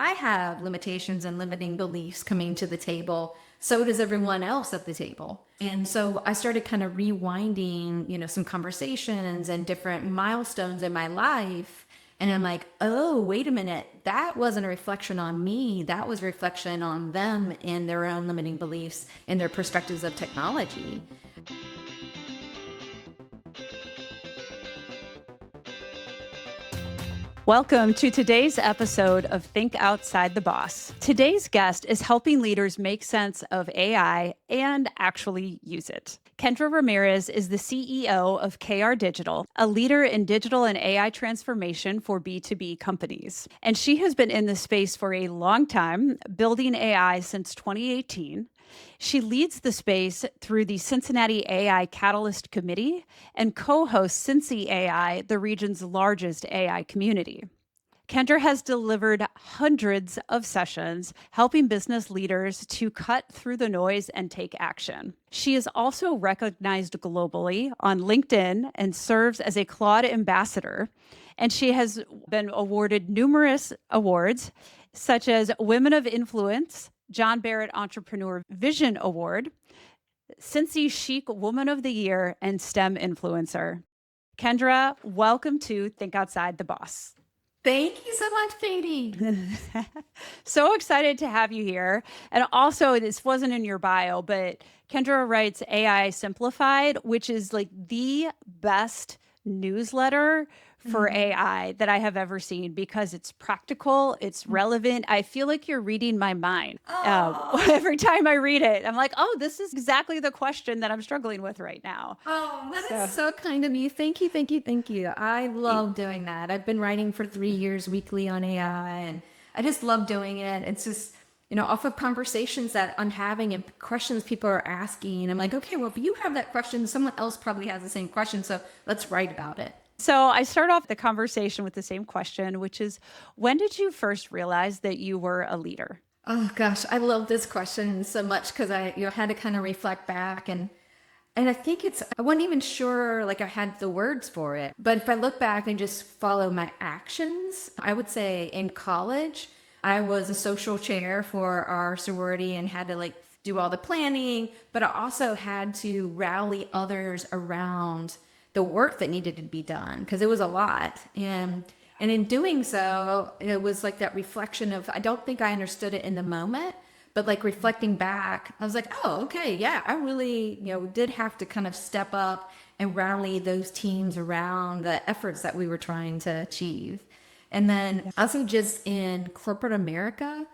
I have limitations and limiting beliefs coming to the table, so does everyone else at the table. And so I started kind of rewinding, some conversations and different milestones in my life. And I'm like, oh, wait a minute. That wasn't a reflection on me. That was a reflection on them and their own limiting beliefs and their perspectives of technology. Welcome to today's episode of Think Outside the Boss. Today's guest is helping leaders make sense of AI and actually use it. Kendra Ramirez is the CEO of KR Digital, a leader in digital and AI transformation for B2B companies. And she has been in this space for a long time, building AI since 2018. She leads the space through the Cincinnati AI Catalyst Committee and co-hosts Cincy AI, the region's largest AI community. Kendra has delivered hundreds of sessions helping business leaders to cut through the noise and take action. She is also recognized globally on LinkedIn and serves as a Claude Ambassador. And she has been awarded numerous awards, such as Women of Influence, John Barrett Entrepreneur Vision Award, Cincy Chic Woman of the Year, and STEM Influencer. Kendra, welcome to Think Outside the Boss. Thank you so much, Katie. So excited to have you here. And also, this wasn't in your bio, but Kendra writes AI Simplified, which is like the best newsletter for AI that I have ever seen because it's practical, it's relevant. I feel like you're reading my mind. Every time I read it, I'm like, oh, this is exactly the question that I'm struggling with right now. Oh, that is so kind of you. Thank you, thank you, thank you. I love doing that. I've been writing for 3 years weekly on AI, and I just love doing it. It's just, off of conversations that I'm having and questions people are asking. I'm like, okay, well, if you have that question, someone else probably has the same question, so let's write about it. So I start off the conversation with the same question, which is, when did you first realize that you were a leader? Oh gosh, I love this question so much because I had to kind of reflect back and I think I wasn't even sure like I had the words for it. But if I look back and just follow my actions, I would say in college, I was a social chair for our sorority and had to like do all the planning, but I also had to rally others around the work that needed to be done because it was a lot. And in doing so, it was like that reflection of, I don't think I understood it in the moment, but like reflecting back, I was like, oh, okay, yeah, I really, did have to kind of step up and rally those teams around the efforts that we were trying to achieve. And then also just in corporate America,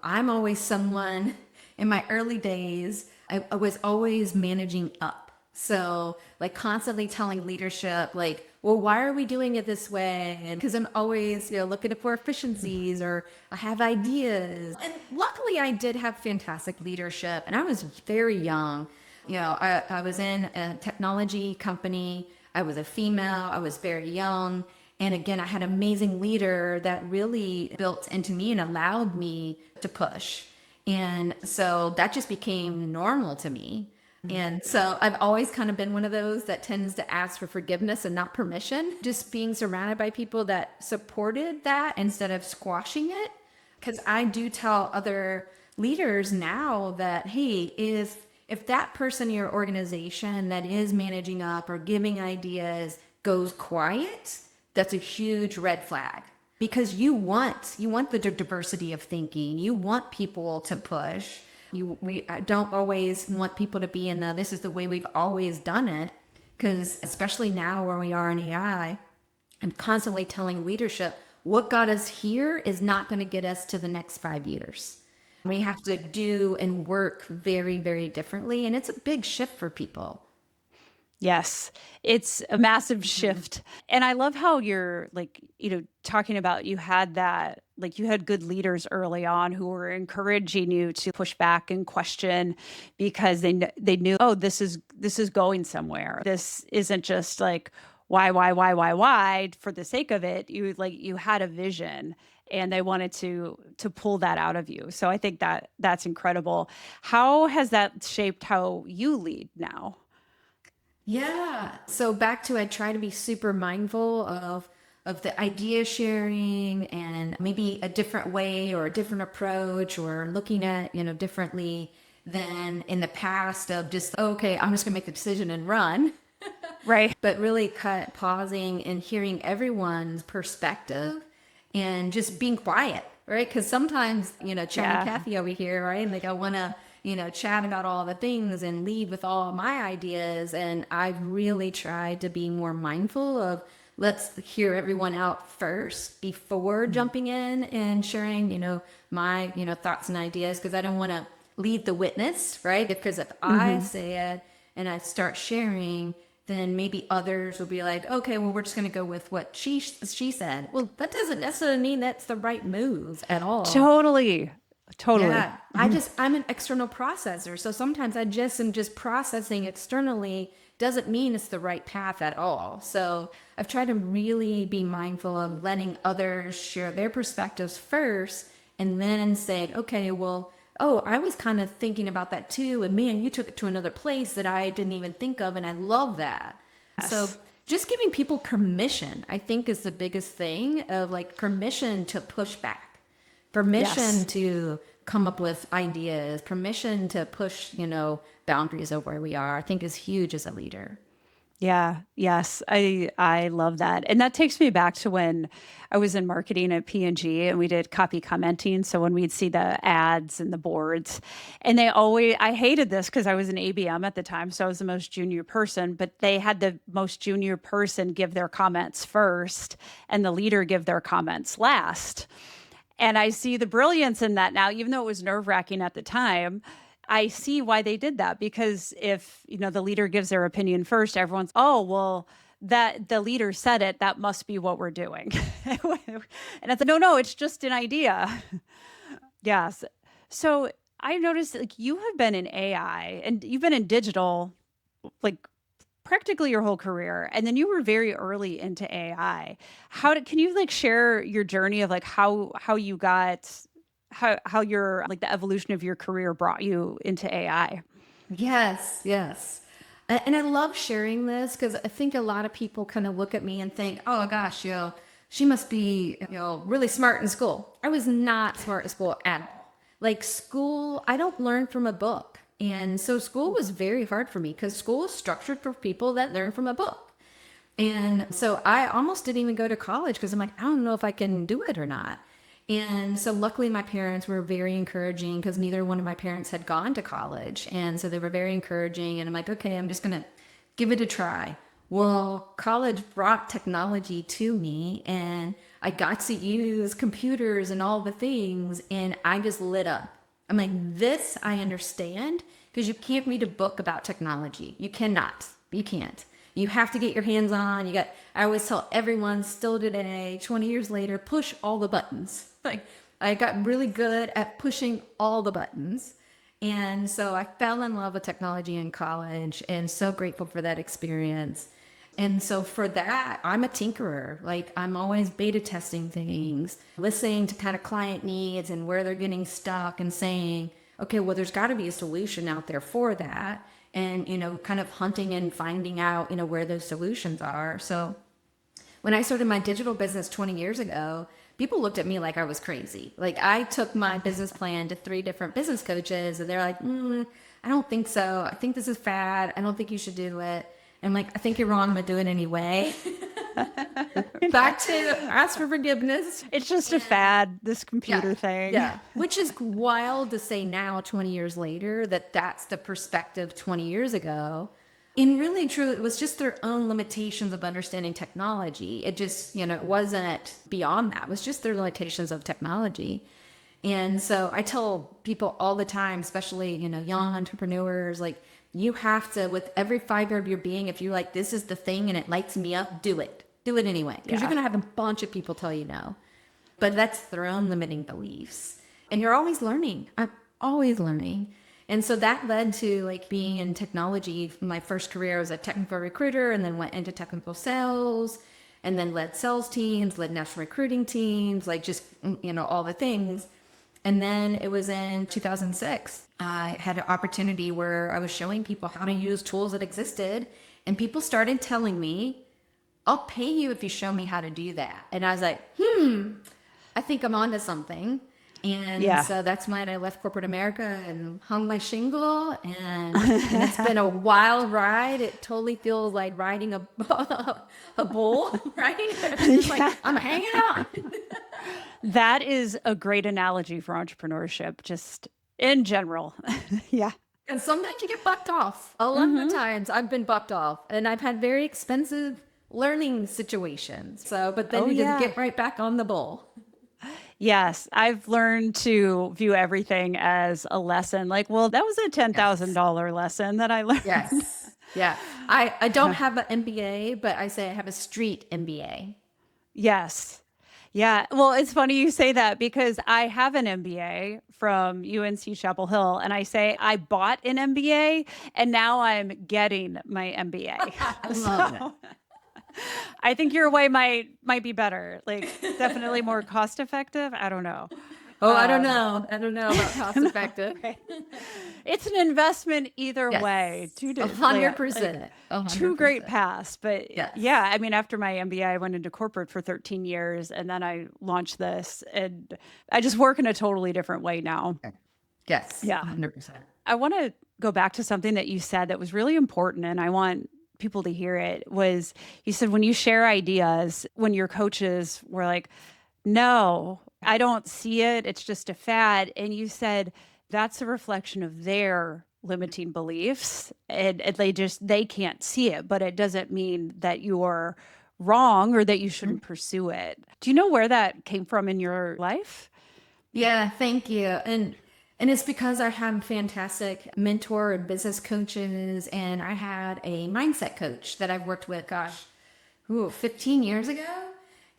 I'm always someone in my early days, I was always managing up. So like constantly telling leadership, like, well, why are we doing it this way? And because I'm always, looking for efficiencies or I have ideas. And luckily I did have fantastic leadership and I was very young. I was in a technology company. I was a female. I was very young. And again, I had an amazing leader that really built into me and allowed me to push. And so that just became normal to me. And so I've always kind of been one of those that tends to ask for forgiveness and not permission. Just being surrounded by people that supported that instead of squashing it. Because I do tell other leaders now that, hey, if that person in your organization that is managing up or giving ideas goes quiet, that's a huge red flag. Because you want the diversity of thinking. You want people to push. We don't always want people to be in this is the way we've always done it, because especially now where we are in AI, I'm constantly telling leadership, what got us here is not going to get us to the next 5 years. We have to do and work very, very differently. And it's a big shift for people. Yes, it's a massive shift. And I love how you're talking about you had that, like you had good leaders early on who were encouraging you to push back and question because they knew, oh, this is going somewhere. This isn't just like why for the sake of it. You had a vision and they wanted to pull that out of you. So I think that's incredible. How has that shaped how you lead now? Yeah. So back to I try to be super mindful of of the idea sharing and maybe a different way or a different approach or looking at, differently than in the past of just, okay, I'm just gonna make the decision and run. Right. But really pausing and hearing everyone's perspective and just being quiet, right? Because sometimes, Chatty Yeah. Cathy over here, right? Like I want to, chat about all the things and leave with all my ideas. And I've really tried to be more mindful of let's hear everyone out first before jumping in and sharing, my, thoughts and ideas. Because I don't want to lead the witness, right? Because if I say it and I start sharing, then maybe others will be like, okay, well, we're just going to go with what she said. Well, that doesn't necessarily mean that's the right move at all. Totally. Totally. Yeah, I'm an external processor. So sometimes I just am just processing externally doesn't mean it's the right path at all. So I've tried to really be mindful of letting others share their perspectives first and then saying, okay, well, oh, I was kind of thinking about that too. And man, you took it to another place that I didn't even think of. And I love that. So just giving people permission, I think is the biggest thing of like permission to push back, permission to come up with ideas, permission to push, boundaries of where we are, I think is huge as a leader. Yeah, yes. I love that. And that takes me back to when I was in marketing at P&G and we did copy commenting. So when we'd see the ads and the boards, and I hated this because I was an ABM at the time, so I was the most junior person, but they had the most junior person give their comments first and the leader give their comments last. And I see the brilliance in that now, even though it was nerve-wracking at the time. I see why they did that, because if, the leader gives their opinion first, everyone's, oh, well, that the leader said it, that must be what we're doing. And it's like, no, it's just an idea. Yes. So I noticed like you have been in AI and you've been in digital like practically your whole career, and then you were very early into AI. Can you like share your journey of like how you got how your like the evolution of your career brought you into AI? Yes, yes. And I love sharing this because I think a lot of people kind of look at me and think, oh gosh, she must be, really smart in school. I was not smart in school at all. Like school, I don't learn from a book. And so school was very hard for me because school is structured for people that learn from a book. And so I almost didn't even go to college because I'm like, I don't know if I can do it or not. And so luckily my parents were very encouraging because neither one of my parents had gone to college. And so they were very encouraging. And I'm like, okay, I'm just going to give it a try. Well, college brought technology to me and I got to use computers and all the things. And I just lit up. I'm like, this I understand because you can't read a book about technology. You cannot. You can't. You have to get your hands on. I always tell everyone still today, 20 years later, push all the buttons. Like I got really good at pushing all the buttons. And so I fell in love with technology in college and so grateful for that experience. And so for that, I'm a tinkerer. Like I'm always beta testing things, listening to kind of client needs and where they're getting stuck and saying, okay, well, there's got to be a solution out there for that. And, kind of hunting and finding out, where those solutions are. So when I started my digital business 20 years ago, people looked at me like I was crazy. Like I took my business plan to 3 different business coaches and they're like, I don't think so. I think this is fad. I don't think you should do it. And I'm like, I think you're wrong. I'm going to do it anyway. Back to ask for forgiveness. It's just a fad, this computer thing. Yeah. Which is wild to say now, 20 years later, that's the perspective 20 years ago. And really true, it was just their own limitations of understanding technology. It just, it wasn't beyond that. It was just their limitations of technology. And so I tell people all the time, especially, young entrepreneurs, like, you have to, with every fiber of your being, if you're like, this is the thing and it lights me up, do it. Do it anyway. Because you're going to have a bunch of people tell you no. But that's their own limiting beliefs. And you're always learning. I'm always learning. And so that led to like being in technology. My first career was a technical recruiter and then went into technical sales and then led sales teams, led national recruiting teams, like just, all the things. And then it was in 2006, I had an opportunity where I was showing people how to use tools that existed and people started telling me, I'll pay you if you show me how to do that. And I was like, I think I'm onto something. And Yeah. so that's when I left corporate America and hung my shingle. And it's been a wild ride. It totally feels like riding a bull, right? It's just like, Yeah. I'm hanging on. That is a great analogy for entrepreneurship, just in general. Yeah. And sometimes you get bucked off. A lot of times I've been bucked off and I've had very expensive learning situations. So, but then Oh, you just yeah. get right back on the bull. Yes, I've learned to view everything as a lesson. Like, well, that was a Yes. $10,000 lesson that I learned. Yes. Yeah. I don't have an MBA, but I say I have a street MBA. Yes. Yeah. Well, it's funny you say that because I have an MBA from UNC Chapel Hill, and I say I bought an MBA and now I'm getting my MBA. I love it. So I think your way might be better. Like definitely more cost effective. I don't know. Oh, I don't know. I don't know about cost effective. Right. It's an investment either way. Yes. 100%. Two great 100%. paths. But Yes. yeah, I mean, after my MBA, I went into corporate for 13 years and then I launched this and I just work in a totally different way now. Yes. Yeah. 100%. I want to go back to something that you said that was really important and I want people to hear it was you said when you share ideas, when your coaches were like, no, I don't see it. It's just a fad. And you said that's a reflection of their limiting beliefs and they can't see it, but it doesn't mean that you're wrong or that you shouldn't pursue it. Do you know where that came from in your life? Yeah, thank you. And it's because I have fantastic mentor and business coaches, and I had a mindset coach that I've worked with, 15 years ago.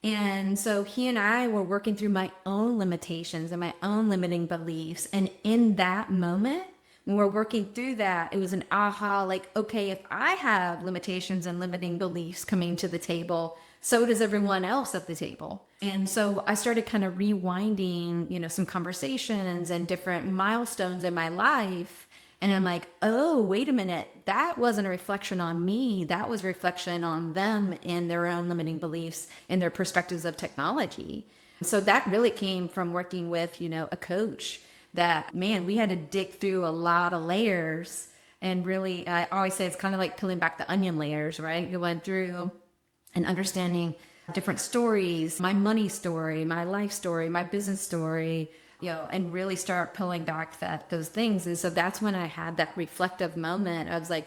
And so he and I were working through my own limitations and my own limiting beliefs. And in that moment, when we're working through that, it was an aha, like, okay, if I have limitations and limiting beliefs coming to the table, so does everyone else at the table. And so I started kind of rewinding, some conversations and different milestones in my life. And I'm like, oh, wait a minute. That wasn't a reflection on me. That was a reflection on them and their own limiting beliefs and their perspectives of technology. So that really came from working with, a coach that, man, we had to dig through a lot of layers. And really, I always say it's kind of like peeling back the onion layers, right? You went through and understanding different stories, my money story, my life story, my business story, and really start pulling back those things. And so that's when I had that reflective moment. I was like,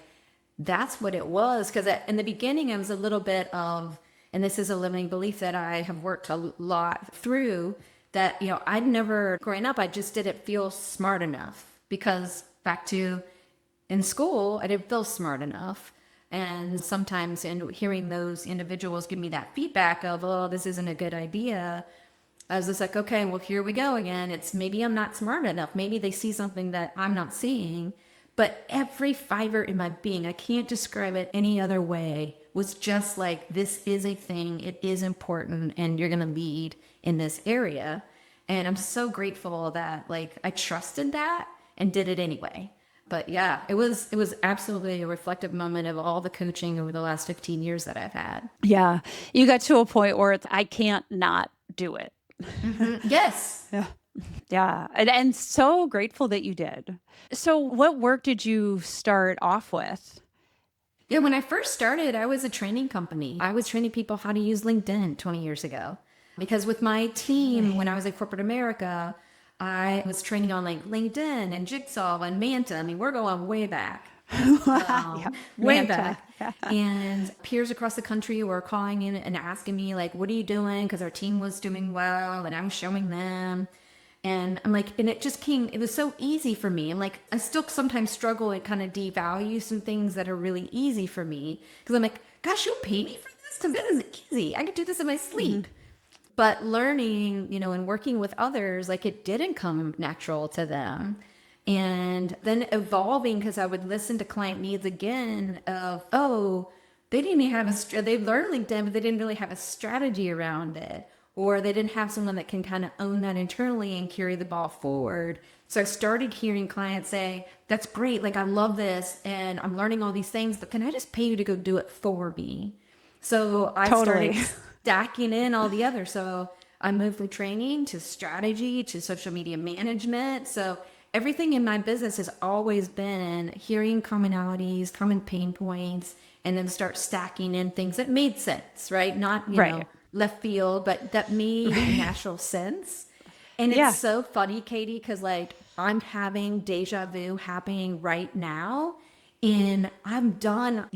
that's what it was. Because in the beginning, I was a little bit of, and this is a limiting belief that I have worked a lot through, that, I'd never, growing up, I just didn't feel smart enough. Because back to in school, I didn't feel smart enough. And sometimes in hearing those individuals give me that feedback of, oh, this isn't a good idea, I was just like, okay, well, here we go again. It's maybe I'm not smart enough. Maybe they see something that I'm not seeing. But every fiber in my being, I can't describe it any other way, was just like, this is a thing. It is important. And you're going to lead in this area. And I'm so grateful that I trusted that and did it anyway. But yeah, it was absolutely a reflective moment of all the coaching over the last 15 years that I've had. Yeah. You got to a point where I can't not do it. Yes. Yeah. Yeah. And so grateful that you did. So what work did you start off with? Yeah, when I first started, I was a training company. I was training people how to use LinkedIn 20 years ago. Because with my team, when I was at corporate America, I was training on LinkedIn and Jigsaw and Manta. I mean, we're going way back. Yeah. Way Manta. back. Yeah. And peers across the country were calling in and asking me, what are you doing? Because our team was doing well and I'm showing them. And I'm like, and it just came, it was so easy for me. I'm like, I still sometimes struggle and kind of devalue some things that are really easy for me. Because I'm like, gosh, you'll pay me for this? Because this is easy. I could do this in my sleep. But learning, and working with others, it didn't come natural to them. And then evolving, because I would listen to client needs again of, oh, they didn't even have they learned LinkedIn, but they didn't really have a strategy around it. Or they didn't have someone that can kind of own that internally and carry the ball forward. So I started hearing clients say, that's great. I love this and I'm learning all these things, but can I just pay you to go do it for me? So I started Totally. stacking in all the others. So I moved from training to strategy to social media management. So everything in my business has always been hearing commonalities, common pain points, and then start stacking in things that made sense, right? Not, Right. left field, but that made natural sense. And it's Yeah. so funny, Katie, because like I'm having deja vu happening right now. And I've done,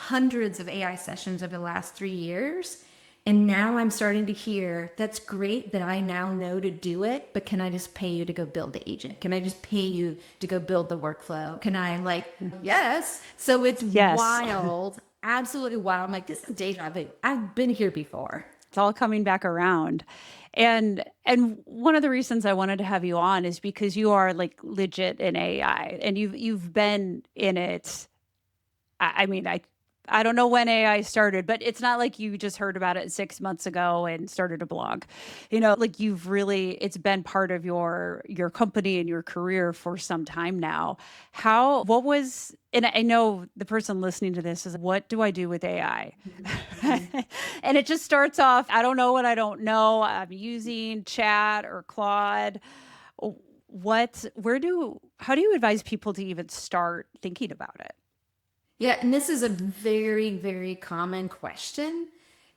hundreds of AI sessions over the last 3 years. And now I'm starting to hear that's great that I now know to do it, but can I just pay you to go build the agent? Can I just pay you to go build the workflow? Can I yes. So it's Yes. wild, absolutely wild. I'm like, this is deja vu. I've been here before. It's all coming back around. And one of the reasons I wanted to have you on is because you are like legit in AI and you've been in it. I mean, I don't know when AI started, but it's not like you just heard about it 6 months ago and started a blog. Like you've really, it's been part of your company and your career for some time now. What was, and I know the person listening to this is, what do I do with AI? And it just starts off, I don't know what I don't know. I'm using Chat or Claude. How do you advise people to even start thinking about it? Yeah, and this is a very, very common question.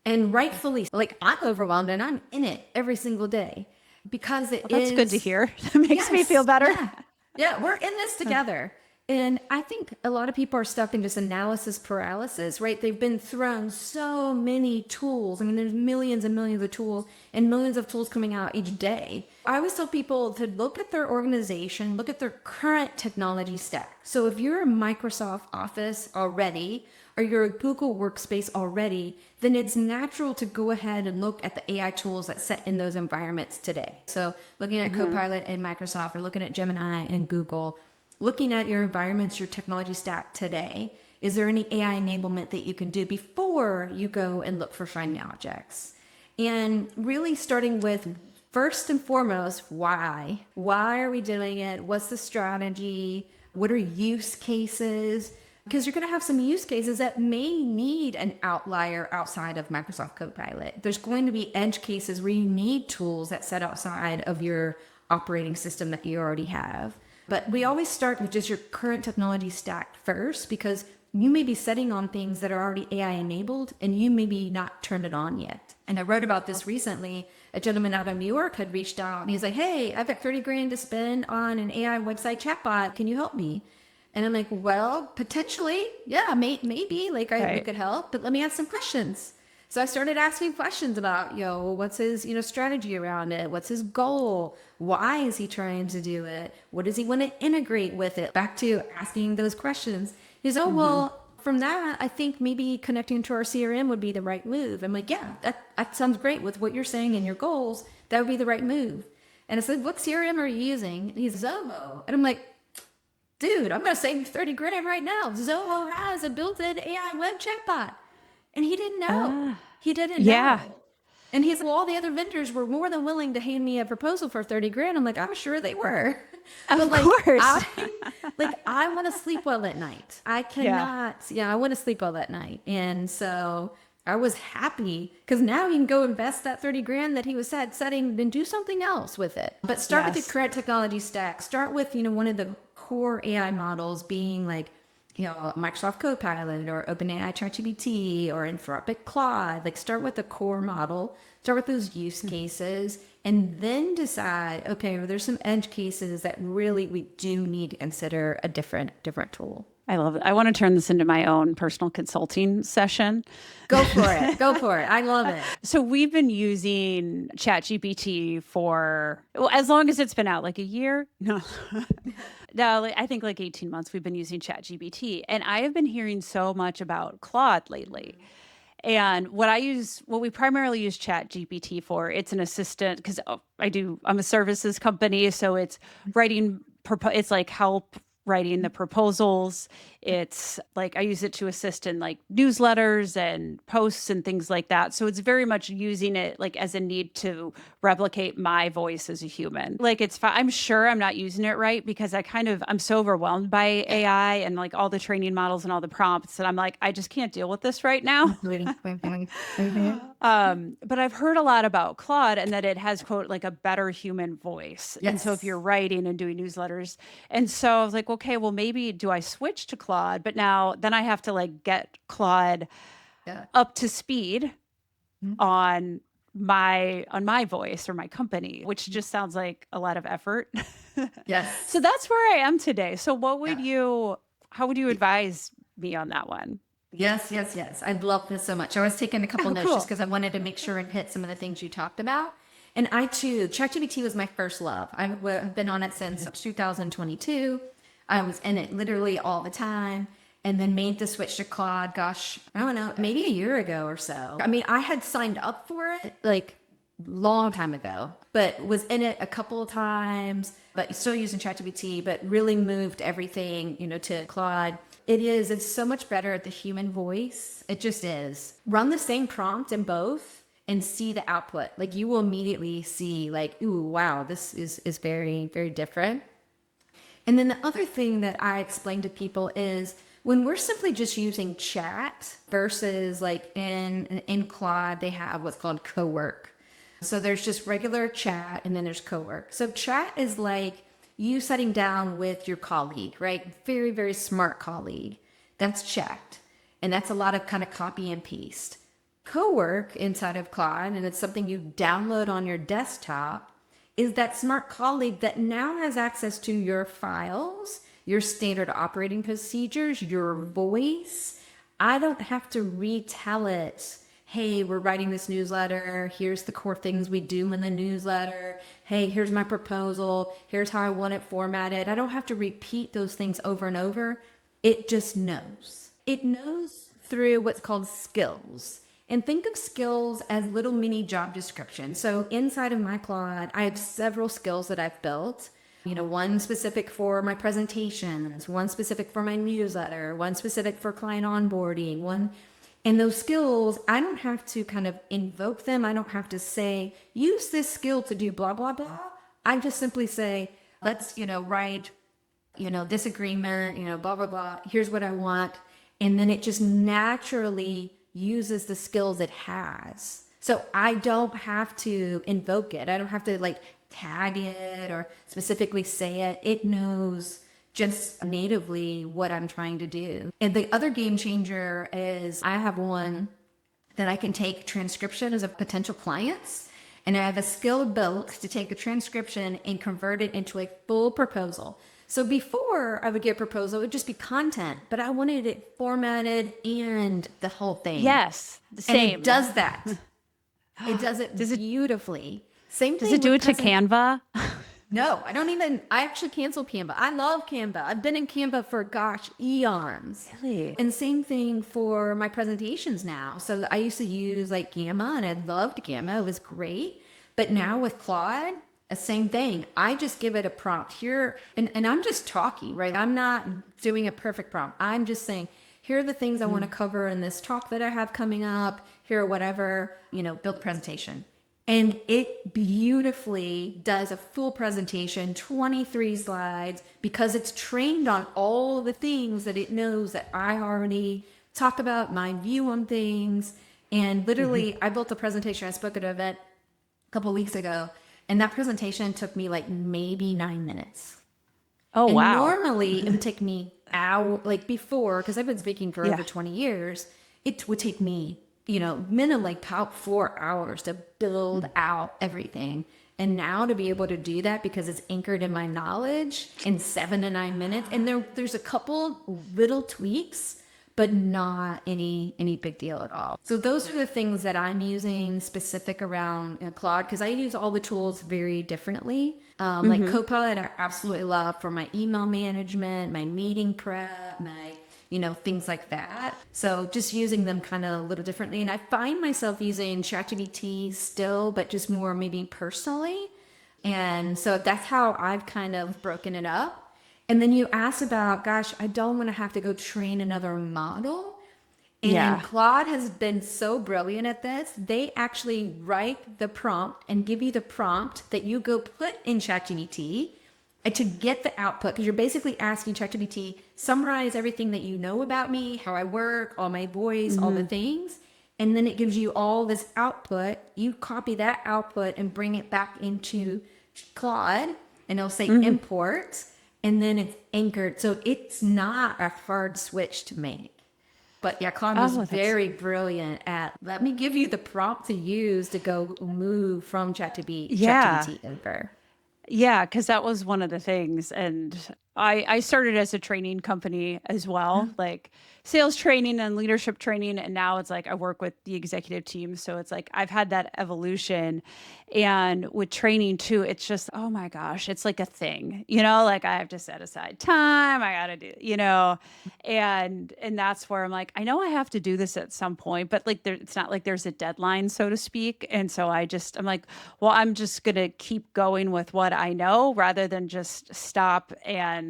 And rightfully, like I'm overwhelmed and I'm in it every single day because it Well, that's good to is, hear. That makes me feel yes, better. yeah, yeah, we're in this together. And I think a lot of people are stuck in just analysis paralysis, right? They've been thrown so many tools. I mean, there's millions and millions of tools and millions of tools coming out each day. I always tell people to look at their organization, look at their current technology stack. So if you're a Microsoft Office already, or you're a Google Workspace already, then it's natural to go ahead and look at the AI tools that sit in those environments today. So looking at Copilot and Microsoft, or looking at Gemini and Google, looking at your environments, your technology stack today, is there any AI enablement that you can do before you go and look for shiny objects? And really starting with first and foremost, why? Why are we doing it? What's the strategy? What are use cases? Because you're going to have some use cases that may need an outlier outside of Microsoft Copilot. There's going to be edge cases where you need tools that sit outside of your operating system that you already have. But we always start with just your current technology stack first, because you may be setting on things that are already AI enabled and you maybe not turned it on yet. And I wrote about this recently. A gentleman out of New York had reached out and he's like, hey, I've got 30 grand to spend on an AI website chatbot. Can you help me? And I'm like, well, potentially, yeah, maybe like we could help, but let me ask some questions. So I started asking questions about, what's his, strategy around it? What's his goal? Why is he trying to do it? What does he want to integrate with it? Back to asking those questions. He's, oh, well, from that, I think maybe connecting to our CRM would be the right move. I'm like, yeah, that sounds great with what you're saying and your goals. That would be the right move. And I said, what CRM are you using? And he's Zoho. And I'm like, dude, I'm going to save you 30 grand right now. Zoho has a built-in AI web chatbot. And he didn't know. He didn't Yeah. know. And he's, well, all the other vendors were more than willing to hand me a proposal for 30 grand. I'm like, I'm sure they were. Of But course. I want to sleep well at night. I cannot, I want to sleep well at night. And so I was happy because now he can go invest that 30 grand that he was setting and do something else with it. But start with the current technology stack. Start with, one of the core AI models being like, Microsoft Copilot or OpenAI ChatGPT or Anthropic Claude. Like start with the core model, start with those use cases, and then decide, okay, well, there's some edge cases that really we do need to consider a different tool. I love it. I want to turn this into my own personal consulting session. Go for it. Go for it. I love it. So we've been using ChatGPT for, well, as long as it's been out, like a year. No, no, I think like 18 months we've been using ChatGPT. And I have been hearing so much about Claude lately. And what we primarily use ChatGPT for, it's an assistant because I'm a services company. So it's writing, it's like help writing the proposals. It's like I use it to assist in like newsletters and posts and things like that. So it's very much using it like as a need to replicate my voice as a human. Like it's fine. I'm sure I'm not using it right because I'm so overwhelmed by AI and like all the training models and all the prompts that I'm like, I just can't deal with this right now. But I've heard a lot about Claude and that it has, quote, like a better human voice. And so if Yes. you're writing and doing newsletters, and so I was like, okay, well, maybe do I switch to Claude? But then I have to like get Claude Yeah. up to speed on my voice or my company, which just sounds like a lot of effort. So Yes. that's where I am today. So Yeah. how would you advise me on that one? Yes, yes, yes. I love this so much. I was taking a couple Oh, notes just cool. because I wanted to make sure and hit some of the things you talked about. And I too, ChatGPT was my first love. I've been on it since 2022. I was in it literally all the time and then made the switch to Claude, gosh, I don't know, maybe a year ago or so. I mean, I had signed up for it like long time ago, but was in it a couple of times, but still using ChatGPT, but really moved everything, to Claude. It's so much better at the human voice. It just is. Run the same prompt in both and see the output. Like you will immediately see like, ooh, wow, this is very, very different. And then the other thing that I explain to people is when we're simply just using chat versus like in Claude, they have what's called co-work. So there's just regular chat and then there's co-work. So chat is like you sitting down with your colleague, right? Very, very smart colleague. That's chat. And that's a lot of kind of copy and paste. Co-work inside of Claude, and it's something you download on your desktop, is that smart colleague that now has access to your files, your standard operating procedures, your voice. I don't have to retell it. Hey, we're writing this newsletter. Here's the core things we do in the newsletter. Hey, here's my proposal. Here's how I want it formatted. I don't have to repeat those things over and over. It just knows. It knows through what's called skills. And think of skills as little mini job descriptions. So inside of my Claude, I have several skills that I've built. One specific for my presentations, one specific for my newsletter, one specific for client onboarding, and those skills, I don't have to kind of invoke them. I don't have to say, use this skill to do blah, blah, blah. I just simply say, let's, write, this agreement, blah, blah, blah. Here's what I want. And then it just naturally uses the skills it has. So I don't have to invoke it. I don't have to like tag it or specifically say it. It knows just natively what I'm trying to do. And the other game changer is I have one that I can take transcription as a potential clients. And I have a skill built to take a transcription and convert it into a full proposal. So before I would get a proposal, it would just be content, but I wanted it formatted and the whole thing. Yes, the And same. it does that. It does it beautifully. Same thing. Does it do it to Canva? No, I actually canceled Canva. I love Canva. I've been in Canva for, gosh, eons. Really? And same thing for my presentations now. So I used to use like Gamma and I loved Gamma. It was great. But now with Claude, the same thing. I just give it a prompt here and I'm just talking, right? I'm not doing a perfect prompt. I'm just saying, here are the things I want to cover in this talk that I have coming up. Here, whatever, build presentation. And it beautifully does a full presentation, 23 slides, because it's trained on all the things that it knows that I already talked about, my view on things. And literally, I built a presentation. I spoke at an event a couple of weeks ago, and that presentation took me like maybe 9 minutes. Oh, and wow. Normally, it would take me hour, like before, because I've been speaking for over 20 years, it would take me minimum like about 4 hours to build out everything. And now to be able to do that because it's anchored in my knowledge in 7 to 9 minutes. And there's a couple little tweaks, but not any big deal at all. So those are the things that I'm using specific around Claude, because I use all the tools very differently. Like Copilot, I absolutely love for my email management, my meeting prep, my things like that. So just using them kind of a little differently. And I find myself using ChatGPT still, but just more maybe personally. And so that's how I've kind of broken it up. And then you asked about, gosh, I don't want to have to go train another model. And Yeah. Claude has been so brilliant at this. They actually write the prompt and give you the prompt that you go put in ChatGPT and to get the output. Because you're basically asking ChatGPT, summarize everything that you know about me, how I work, all my voice, all the things. And then it gives you all this output. You copy that output and bring it back into Claude, and it'll say import, and then it's anchored. So it's not a hard switch to make. But yeah, Claude was Oh, that's very brilliant at, let me give you the prompt to use to go move from yeah. ChatGPT over. Yeah, because that was one of the things. And I started as a training company as well, like sales training and leadership training. And now it's like I work with the executive team. So it's like I've had that evolution. And with training too, it's just, oh my gosh, it's like a thing, like I have to set aside time. I got to do, and that's where I'm like, I know I have to do this at some point, but like it's not like there's a deadline, so to speak. And so I'm like, well, I'm just going to keep going with what I know rather than just stop and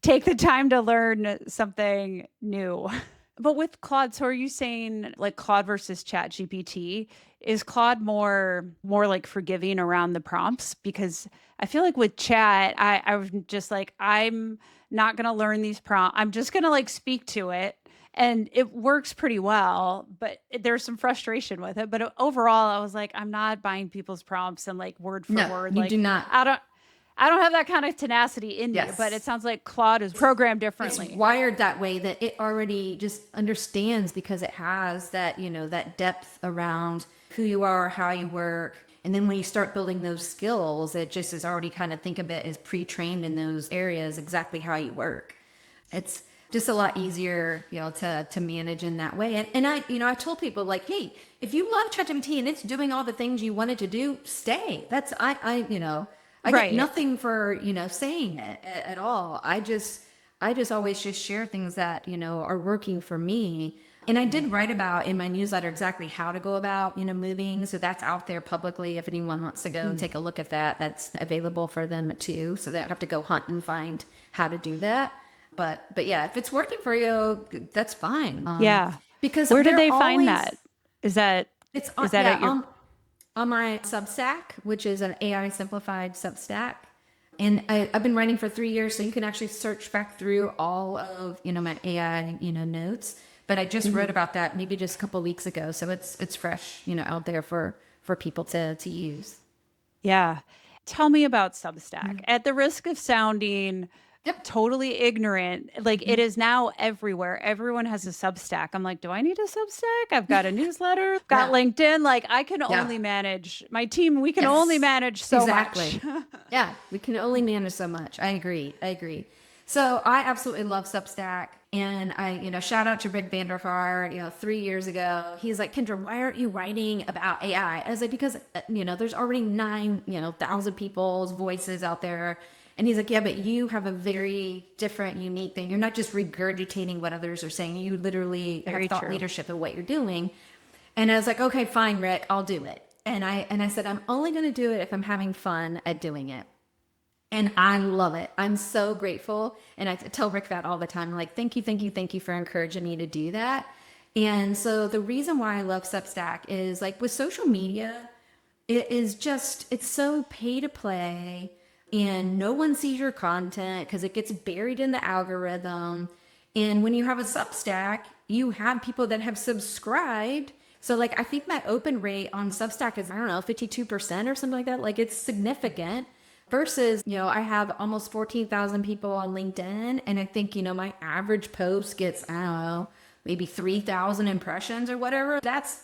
take the time to learn something new. But with Claude, so are you saying like Claude versus Chat GPT? Is Claude more like forgiving around the prompts? Because I feel like with Chat, I was just like, I'm not gonna learn these prompts. I'm just gonna like speak to it. And it works pretty well, but there's some frustration with it. But overall, I was like, I'm not buying people's prompts and like word for No, word. you do Like not. I don't have that kind of tenacity in me, but it Yes. sounds like Claude is programmed It's differently. wired that way that it already just understands because it has that, that depth around who you are, how you work. And then when you start building those skills, it just is already kind of think of it as pre-trained in those areas, exactly how you work. It's just a lot easier, to manage in that way. And I told people like, hey, if you love ChatGPT and it's doing all the things you wanted to do, stay. I get Right. nothing for, saying it at all. I just always just share things that, are working for me. And I did write about in my newsletter exactly how to go about, moving. So that's out there publicly. If anyone wants to go take a look at that, that's available for them too. So they don't have to go hunt and find how to do that. But yeah, if it's working for you, that's fine. Yeah. Because Where did they're they find always, that? Is that it's is that yeah, at your on my Substack, which is an AI simplified Substack. And I've been writing for 3 years, so you can actually search back through all of, my AI, notes. But I just wrote about that maybe just a couple of weeks ago. So it's fresh, out there for people to use. Yeah. Tell me about Substack. At the risk of sounding Yep. totally ignorant, like it is now everywhere. Everyone has a Substack. I'm like, do I need a Substack? I've got a newsletter, got Yeah. LinkedIn. Like I can Yeah. only manage my team. We can only Yes, manage so much. exactly. Yeah, we can only manage so much. I agree. I agree. So I absolutely love Substack. And shout out to Rick Vanderfar, 3 years ago. He's like, Kendra, why aren't you writing about AI? I was like, because, there's already 9,000 people's voices out there. And he's like, yeah, but you have a very different, unique thing. You're not just regurgitating what others are saying. You literally have Very thought true. leadership of what you're doing. And I was like, okay, fine, Rick, I'll do it. And I said, I'm only going to do it if I'm having fun at doing it. And I love it. I'm so grateful. And I tell Rick that all the time. Like, thank you, thank you, thank you for encouraging me to do that. And so the reason why I love Substack is like with social media, it's so pay to play and no one sees your content because it gets buried in the algorithm. And when you have a Substack, you have people that have subscribed. So like I think my open rate on Substack is, I don't know, 52% or something like that. Like it's significant versus, I have almost 14,000 people on LinkedIn. And I think, my average post gets, I don't know, maybe 3,000 impressions or whatever. That's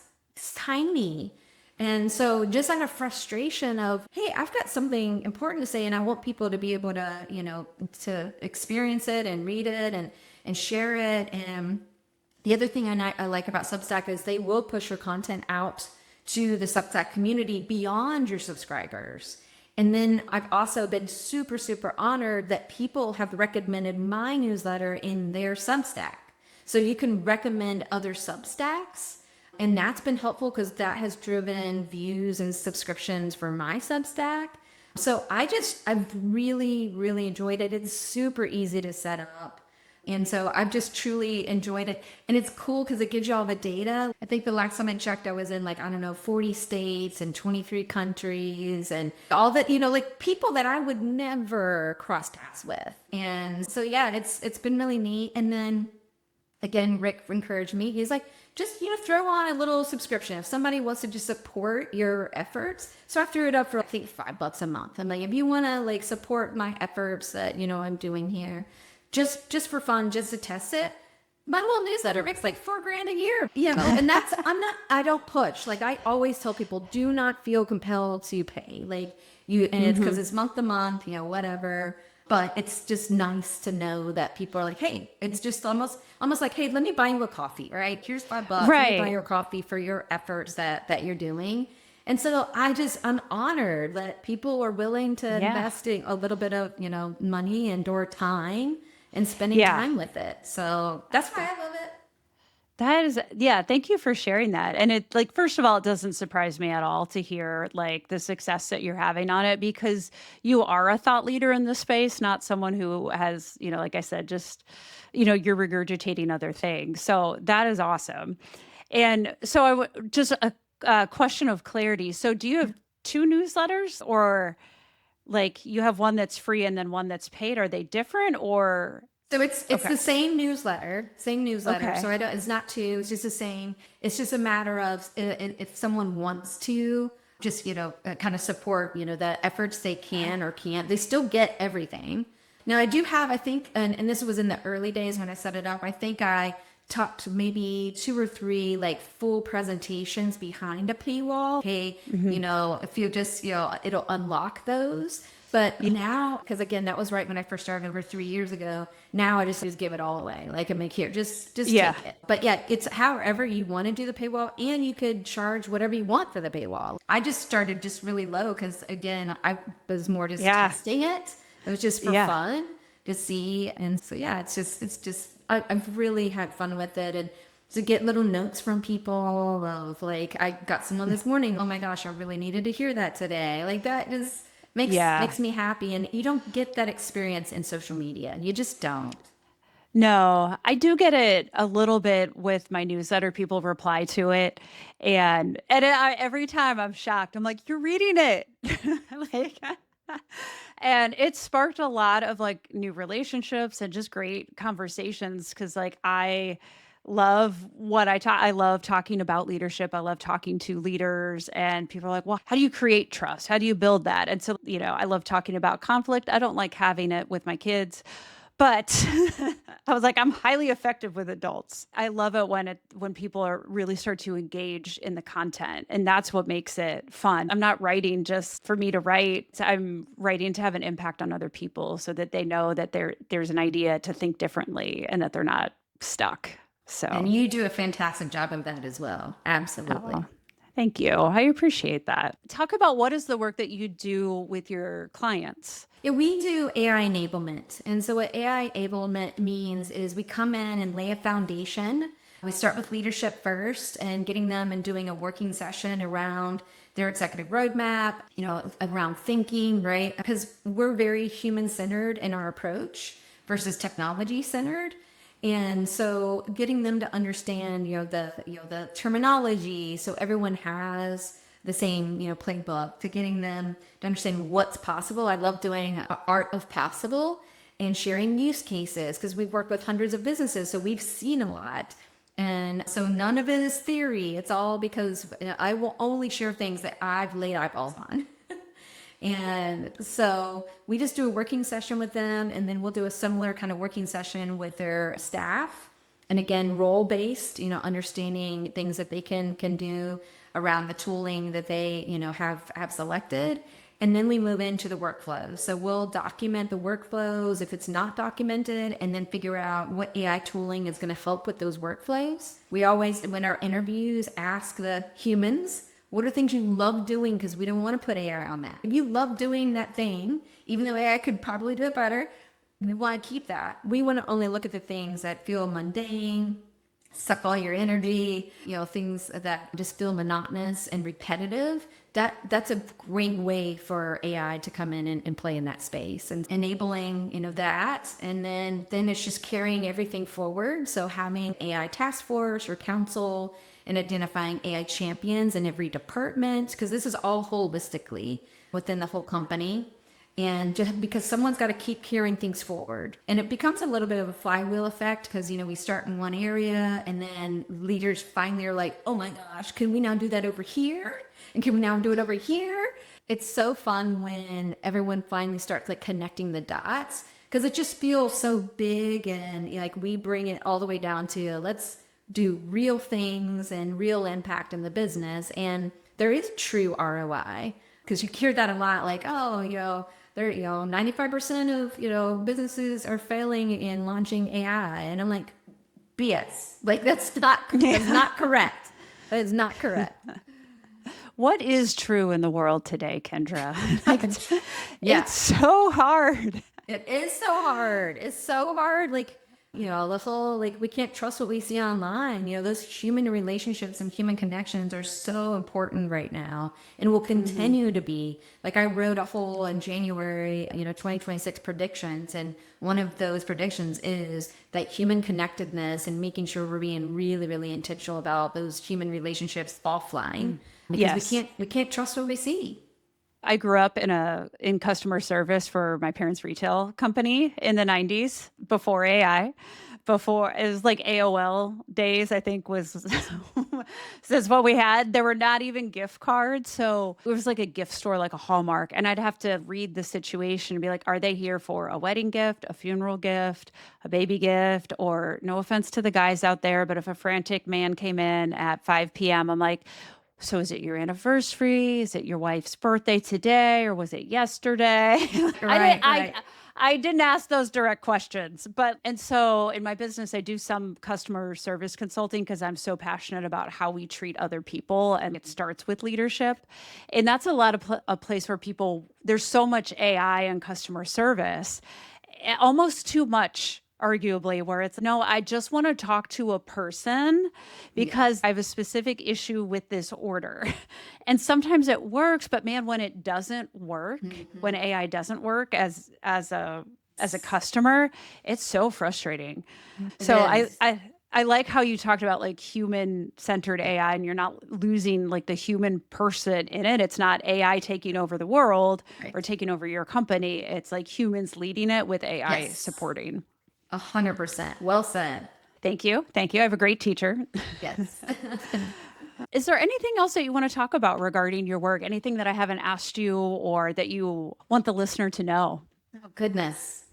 tiny. And so just out of frustration of, hey, I've got something important to say and I want people to be able to, to experience it and read it and share it. And the other thing I like about Substack is they will push your content out to the Substack community beyond your subscribers. And then I've also been super, super honored that people have recommended my newsletter in their Substack. So you can recommend other Substacks. And that's been helpful because that has driven views and subscriptions for my Substack. So I've really, really enjoyed it. It's super easy to set up. And so I've just truly enjoyed it. And it's cool because it gives you all the data. I think the last time I checked, I was in like, I don't know, 40 states and 23 countries and all that, like people that I would never cross paths with. And so, yeah, it's been really neat. And then again, Rick encouraged me. He's like, just, throw on a little subscription. If somebody wants to just support your efforts. So I threw it up for, I think, $5 a month. I'm like, if you want to like support my efforts that, I'm doing here, just for fun, just to test it. My little newsletter makes like $4,000 a year, and I don't push. Like I always tell people, do not feel compelled to pay. Like and it's because it's month to month, whatever. But it's just nice to know that people are like, hey, it's just almost like, hey, let me buy you a coffee, right? Here's $5. Let me buy you a coffee for your efforts that you're doing. And so I'm honored that people are willing to invest a little bit of, money and or time and spending time with it. So that's why I love it. That is, yeah, thank you for sharing that. And it, like, first of all, it doesn't surprise me at all to hear like the success that you're having on it, because you are a thought leader in this space, not someone who has, like I said, just, you're regurgitating other things. So that is awesome. And so just a question of clarity. So do you have two newsletters, or like you have one that's free and then one that's paid? Are they different, or? So it's the same newsletter. Okay. So it's not two. It's just the same. It's just a matter of if someone wants to just kind of support the efforts they can or can't. They still get everything. Now I do have, I think, and this was in the early days when I set it up. I think I talked maybe 2 or 3 like full presentations behind a paywall. Hey, if you just it'll unlock those. But now, because again, that was right when I first started over 3 years ago. Now I just give it all away. Like I'm like, here, just take it. But yeah, it's however you want to do the paywall, and you could charge whatever you want for the paywall. I just started just really low because again, I was more just testing it. It was just for fun to see, and so yeah, it's just I've really had fun with it, and to get little notes from people of like, I got someone this morning. Oh my gosh, I really needed to hear that today. Like that just makes me happy. And you don't get that experience in social media. You just don't. No, I do get it a little bit with my newsletter. People reply to it, and every time I'm shocked. I'm like, "You're reading it," like, and it sparked a lot of like new relationships and just great conversations. Because like I love what I talk. I love talking about leadership. I love talking to leaders, and people are like, "Well, how do you create trust? How do you build that?" And so I love talking about conflict. I don't like having it with my kids. But I was like, I'm highly effective with adults. I love it when people are really start to engage in the content, and that's what makes it fun. I'm not writing just for me to write. I'm writing to have an impact on other people so that they know that there's an idea to think differently and that they're not stuck. So, and you do a fantastic job of that as well. Absolutely. Oh, thank you. I appreciate that. Talk about what is the work that you do with your clients. Yeah, we do AI enablement. And so what AI enablement means is we come in and lay a foundation. We start with leadership first and getting them and doing a working session around their executive roadmap, around thinking, right? Because we're very human-centered in our approach versus technology-centered. And so getting them to understand, the terminology, so everyone has the same, playbook, to getting them to understand what's possible. I love doing art of possible and sharing use cases because we've worked with hundreds of businesses. So we've seen a lot. And so none of it is theory. It's all because I will only share things that I've laid eyeballs on. And so we just do a working session with them, and then we'll do a similar kind of working session with their staff. And again, role-based, understanding things that they can do around the tooling that they, have selected. And then we move into the workflows. So we'll document the workflows if it's not documented, and then figure out what AI tooling is going to help with those workflows. We always, when our interviews, ask the humans, what are things you love doing? Because we don't want to put AI on that. If you love doing that thing, even though AI could probably do it better, we want to keep that. We want to only look at the things that feel mundane suck all your energy, things that just feel monotonous and repetitive. That's a great way for AI to come in and play in that space and enabling, that. And then it's just carrying everything forward. So having AI task force or council and identifying AI champions in every department, because this is all holistically within the whole company. And just because someone's got to keep carrying things forward. And it becomes a little bit of a flywheel effect because, we start in one area and then leaders finally are like, oh my gosh, can we now do that over here? And can we now do it over here? It's so fun when everyone finally starts like connecting the dots because it just feels so big and like we bring it all the way down to let's do real things and real impact in the business. And there is true ROI because you hear that a lot like, oh, there, 95% of, businesses are failing in launching AI. And I'm like, BS. Like, that's not correct. That is not correct. What is true in the world today, Kendra? Yeah. It's so hard. It is so hard. It's so hard. Like, the whole, like, we can't trust what we see online. Those human relationships and human connections are so important right now and will continue to be. Like, I wrote a whole in January, 2026 predictions. And one of those predictions is that human connectedness and making sure we're being really, really intentional about those human relationships offline. Because we can't trust what we see. I grew up in customer service for my parents' retail company in the 90s before AI. Before it was like AOL days, I think was that's what we had. There were not even gift cards. So it was like a gift store, like a Hallmark. And I'd have to read the situation and be like, are they here for a wedding gift, a funeral gift, a baby gift? Or no offense to the guys out there, but if a frantic man came in at 5 p.m., I'm like, so is it your anniversary? Is it your wife's birthday today? Or was it yesterday? Right. I didn't ask those direct questions, and so in my business, I do some customer service consulting because I'm so passionate about how we treat other people. And it starts with leadership. And that's a place where there's so much AI and customer service, almost too much arguably, where it's no, I just want to talk to a person because I have a specific issue with this order. And sometimes it works, but man, when it doesn't work, when AI doesn't work as a customer, it's so frustrating. So I like how you talked about like human-centered AI and you're not losing like the human person in it. It's not AI taking over the world or taking over your company. It's like humans leading it with AI supporting. 100%. Well said. Thank you. I have a great teacher. Yes. Is there anything else that you want to talk about regarding your work? Anything that I haven't asked you or that you want the listener to know? Oh, goodness.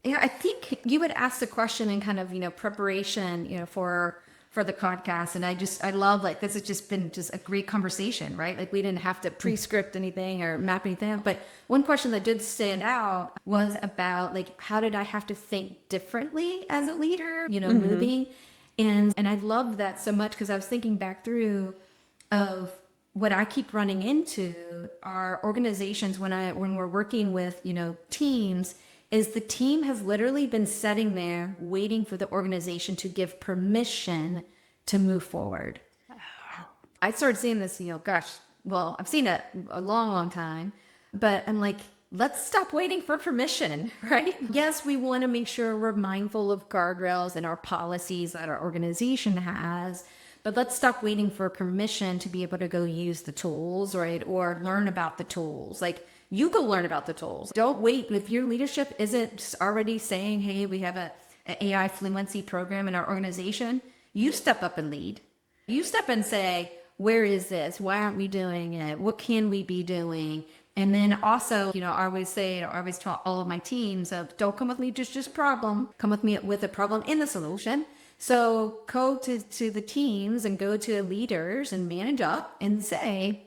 I think you would ask the question in kind of, preparation, for the podcast. And I love like, this has just been just a great conversation, right? Like we didn't have to pre-script anything or map anything out. But one question that did stand out was about like, how did I have to think differently as a leader, moving? And I love that so much because I was thinking back through of what I keep running into are organizations when we're working with, teams, is the team has literally been sitting there waiting for the organization to give permission to move forward. I started seeing this, I've seen it a long, long time, but I'm like, let's stop waiting for permission, right? Yes, we want to make sure we're mindful of guardrails and our policies that our organization has, but let's stop waiting for permission to be able to go use the tools, right? Or learn about the tools. Like, you go learn about the tools. Don't wait. If your leadership isn't already saying, hey, we have an AI fluency program in our organization, you step up and lead. You step and say, where is this? Why aren't we doing it? What can we be doing? And then also, I always tell all of my teams of don't come with me just problem. Come with me with a problem and the solution. So go to the teams and go to leaders and manage up and say,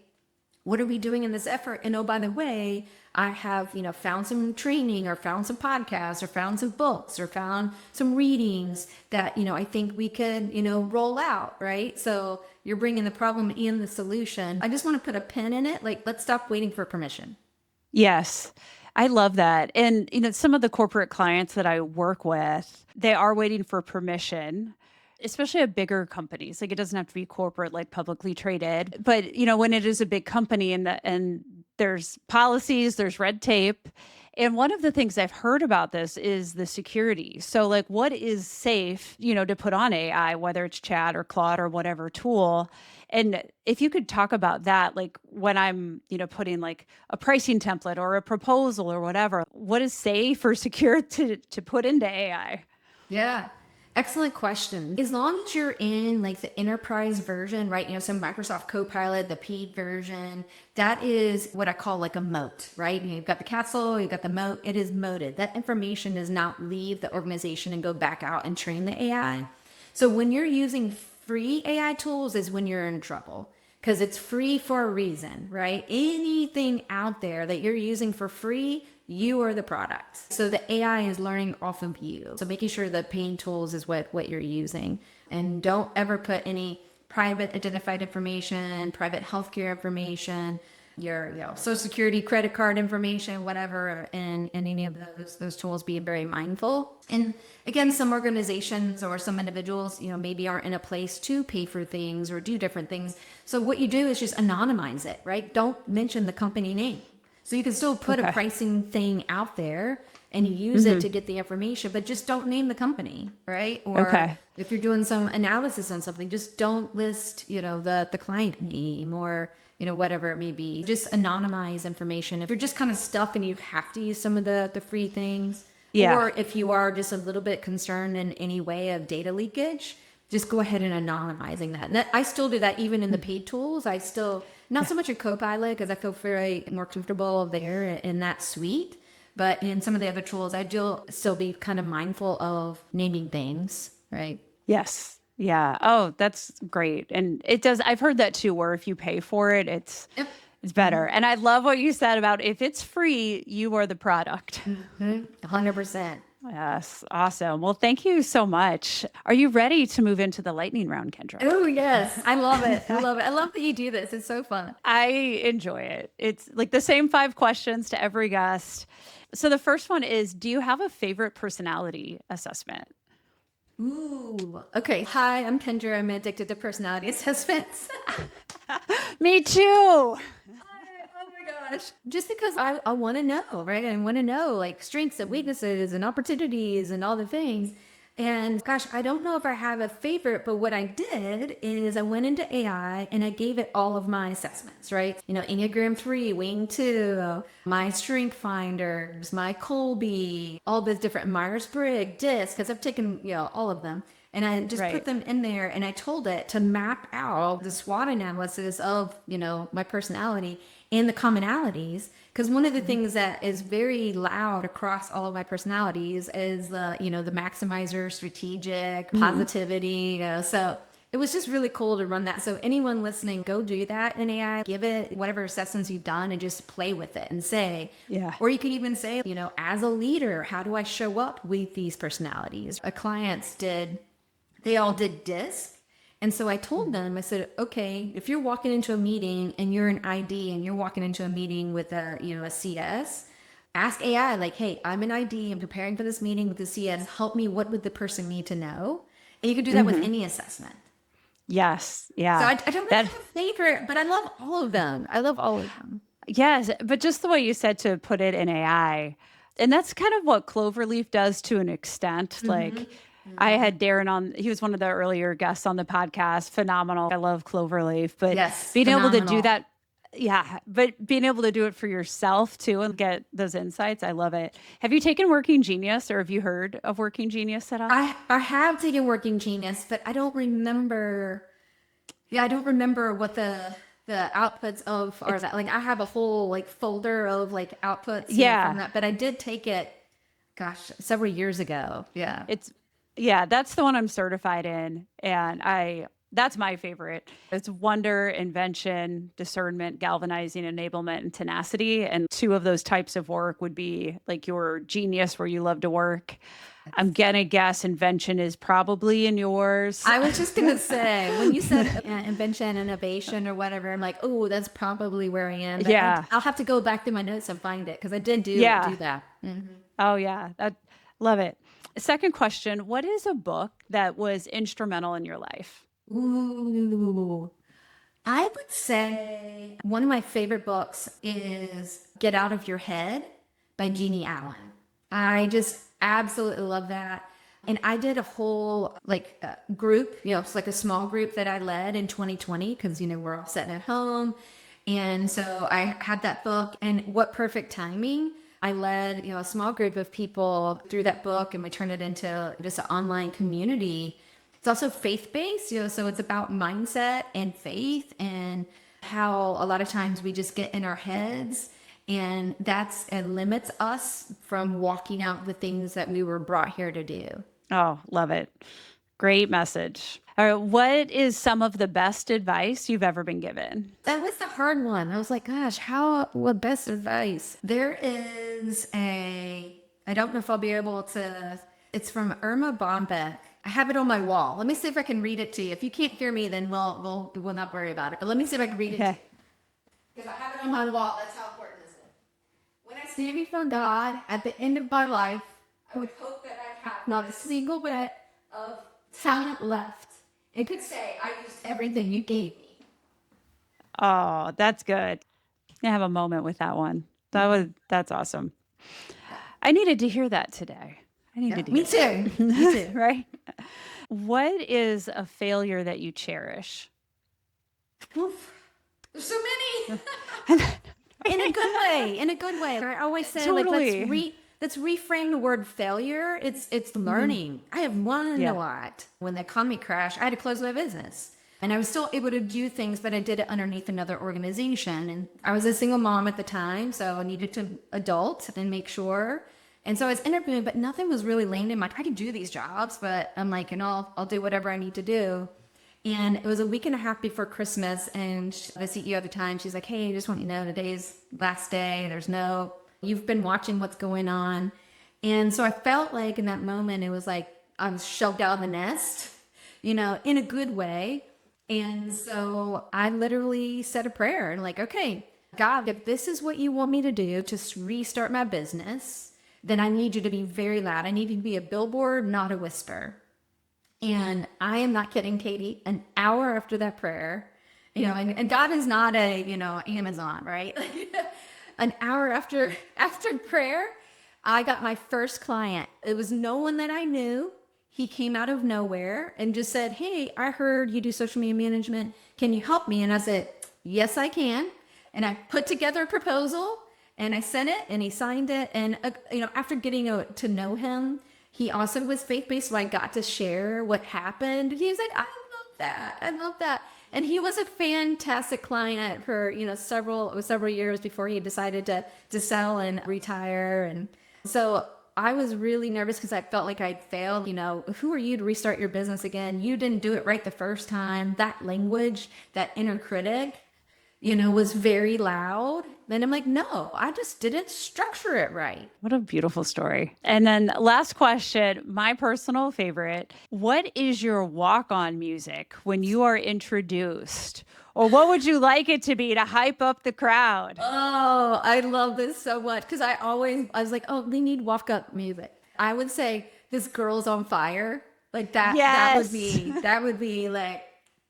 what are we doing in this effort? And oh, by the way, I have, found some training or found some podcasts or found some books or found some readings that, I think we could, roll out, right? So you're bringing the problem and the solution. I just want to put a pin in it. Like, let's stop waiting for permission. Yes. I love that. And, some of the corporate clients that I work with, they are waiting for permission especially at bigger companies. Like it doesn't have to be corporate, like publicly traded, but when it is a big company and there's policies, there's red tape. And one of the things I've heard about this is the security. So like what is safe, to put on AI, whether it's Chat or Claude or whatever tool. And if you could talk about that, like when I'm, putting like a pricing template or a proposal or whatever, what is safe or secure to put into AI? Yeah. Excellent question. As long as you're in like the enterprise version, right? Some Microsoft Copilot, the paid version, that is what I call like a moat, right? You've got the castle, you've got the moat, it is moated. That information does not leave the organization and go back out and train the AI. So when you're using free AI tools is when you're in trouble because it's free for a reason, right? Anything out there that you're using for free, you are the product. So the AI is learning off of you. So making sure the paying tools is what you're using. And don't ever put any private identified information, private healthcare information, your social security, credit card information, whatever, in any of those tools. Be very mindful. And again, some organizations or some individuals, maybe aren't in a place to pay for things or do different things. So what you do is just anonymize it, right? Don't mention the company name. So you can still put a pricing thing out there and use it to get the information, but just don't name the company, right? Or if you're doing some analysis on something, just don't list, the client name or, whatever it may be. Just anonymize information. If you're just kind of stuck and you have to use some of the free things, or if you are just a little bit concerned in any way of data leakage, just go ahead and anonymizing that. And I still do that even in the paid tools. I still, not so much in Copilot because I feel very more comfortable there in that suite. But in some of the other tools, I do still be kind of mindful of naming things, right? Yes. Yeah. Oh, that's great. And it does. I've heard that too, where if you pay for it, it's better. And I love what you said about if it's free, you are the product. 100%. Yes. Awesome. Well, thank you so much. Are you ready to move into the lightning round, Kendra? Oh, yes. I love it. I love it. I love that you do this. It's so fun. I enjoy it. It's like the same 5 questions to every guest. So the first one is, do you have a favorite personality assessment? Ooh. Okay. Hi, I'm Kendra. I'm addicted to personality assessments. Me too. Gosh. Just because I want to know, right? I want to know like strengths and weaknesses and opportunities and all the things. And gosh, I don't know if I have a favorite, but what I did is I went into AI and I gave it all of my assessments, right? Enneagram 3, Wing 2, my Strength Finders, my Colby, all the different Myers-Briggs, DISC, because I've taken, all of them. And I just put them in there and I told it to map out the SWOT analysis of, my personality and the commonalities. Because one of the things that is very loud across all of my personalities is the maximizer, strategic, positivity. So it was just really cool to run that. So anyone listening, go do that in AI, give it whatever assessments you've done and just play with it and say, or you could even say, as a leader, how do I show up with these personalities? Our clients they all did DISC. And so I told them, I said, okay, if you're walking into a meeting and you're an ID and you're walking into a meeting with a CS, ask AI like, hey, I'm an ID, I'm preparing for this meeting with the CS, help me, what would the person need to know? And you could do that with any assessment. Yes. Yeah. So I don't really have a favorite, but I love all of them. I love all of them. Yes. But just the way you said to put it in AI, and that's kind of what Cloverleaf does to an extent. Like, I had Darren on, he was one of the earlier guests on the podcast. Phenomenal. I love Cloverleaf, but being able to do that, but being able to do it for yourself too and get those insights, I love it. Have you taken Working Genius or have you heard of Working Genius at all? I have taken Working Genius, but I don't remember. Yeah, I don't remember what the outputs of are that. Like I have a whole like folder of like outputs from that, but I did take it, gosh, several years ago. Yeah. That's the one I'm certified in. And that's my favorite. It's wonder, invention, discernment, galvanizing, enablement, and tenacity. And 2 of those types of work would be like your genius where you love to work. I'm going to guess invention is probably in yours. I was just going to say, when you said invention, innovation or whatever, I'm like, oh, that's probably where I am. But I'll have to go back through my notes and find it because I did do that. Oh, yeah. Love it. Second question, what is a book that was instrumental in your life? Ooh. I would say one of my favorite books is Get Out of Your Head by Jeannie Allen. I just absolutely love that. And I did a whole group, it's like a small group that I led in 2020 because, we're all sitting at home. And so I had that book, and what perfect timing. I led, a small group of people through that book, and we turned it into just an online community. It's also faith-based, so it's about mindset and faith and how a lot of times we just get in our heads, and it limits us from walking out the things that we were brought here to do. Oh, love it. Great message. All right, what is some of the best advice you've ever been given? That was the hard one. I was like, gosh, what best advice? There is I don't know if I'll be able to, it's from Irma Bombeck. I have it on my wall. Let me see if I can read it to you. If you can't hear me, then we'll not worry about it. But let me see if I can read it to you. Because I have it on my wall. That's how important this is. When I stand before God at the end of my life, I would hope that I have not a single bit of talent left. It could say, I used everything you gave me. Oh, that's good. I have a moment with that one. That's awesome. I needed to hear that today. Me too. Me too. Right? What is a failure that you cherish? Oof. There's so many. In a good way. In a good way. I always say, Totally. let's reframe the word failure. It's learning. I have learned a lot. When the economy crashed, I had to close my business. And I was still able to do things, but I did it underneath another organization. And I was a single mom at the time, so I needed to adult and make sure. And so I was interviewing, but nothing was really landing. I could do these jobs, but I'm like, I'll do whatever I need to do. And it was a week and a half before Christmas, and the CEO at the time, she's like, hey, I just want you to know today's last day. You've been watching what's going on. And so I felt like in that moment, it was like I was shoved out of the nest, in a good way. And so I literally said a prayer and okay, God, if this is what you want me to do to restart my business, then I need you to be very loud. I need you to be a billboard, not a whisper. And I am not kidding, Katie, an hour after that prayer, and God is not Amazon, right? An hour after prayer, I got my first client. It was no one that I knew. He came out of nowhere and just said, hey, I heard you do social media management. Can you help me? And I said, yes, I can. And I put together a proposal and I sent it and he signed it. And, after getting to know him, he also was faith-based, so I got to share what happened. He was like, I love that. And he was a fantastic client for, several years before he decided to sell and retire. And so I was really nervous because I felt like I'd failed. Who are you to restart your business again? You didn't do it right the first time. That language, that inner critic, was very loud. Then I'm like, no, I just didn't structure it right. What a beautiful story. And then last question, my personal favorite. What is your walk-on music when you are introduced? Or what would you like it to be to hype up the crowd? Oh, I love this so much because I was like, oh, we need walk-up music. I would say This Girl's on Fire. Like that, Yes. that would be like,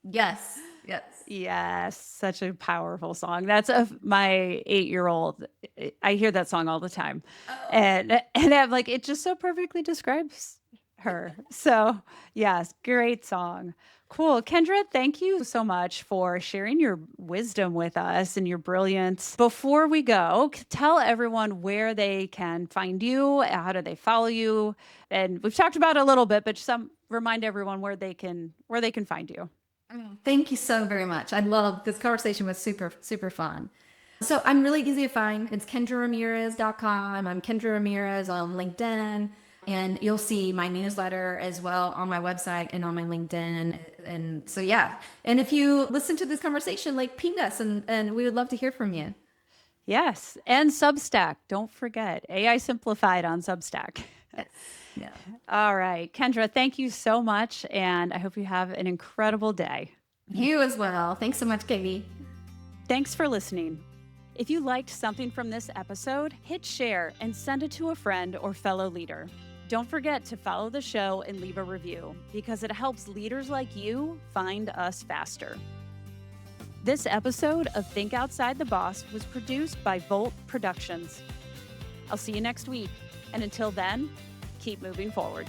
yes. Yes, such a powerful song. That's my 8-year-old. I hear that song all the time, and I'm like, it just so perfectly describes her. So yes, great song. Cool. Kendra, thank you so much for sharing your wisdom with us and your brilliance. Before we go, tell everyone where they can find you, how do they follow you? And we've talked about it a little bit, but just remind everyone where they can find you. Thank you so very much. I love this conversation. Was super, super fun. So I'm really easy to find. It's KendraRamirez.com. I'm Kendra Ramirez on LinkedIn. And you'll see my newsletter as well on my website and on my LinkedIn. And so, yeah. And if you listen to this conversation, ping us and we would love to hear from you. Yes. And Substack. Don't forget AI Simplified on Substack. Yes. Yeah. All right. Kendra, thank you so much. And I hope you have an incredible day. You as well. Thanks so much, Katie. Thanks for listening. If you liked something from this episode, hit share and send it to a friend or fellow leader. Don't forget to follow the show and leave a review because it helps leaders like you find us faster. This episode of Think Outside the Boss was produced by Volt Productions. I'll see you next week. And until then, keep moving forward.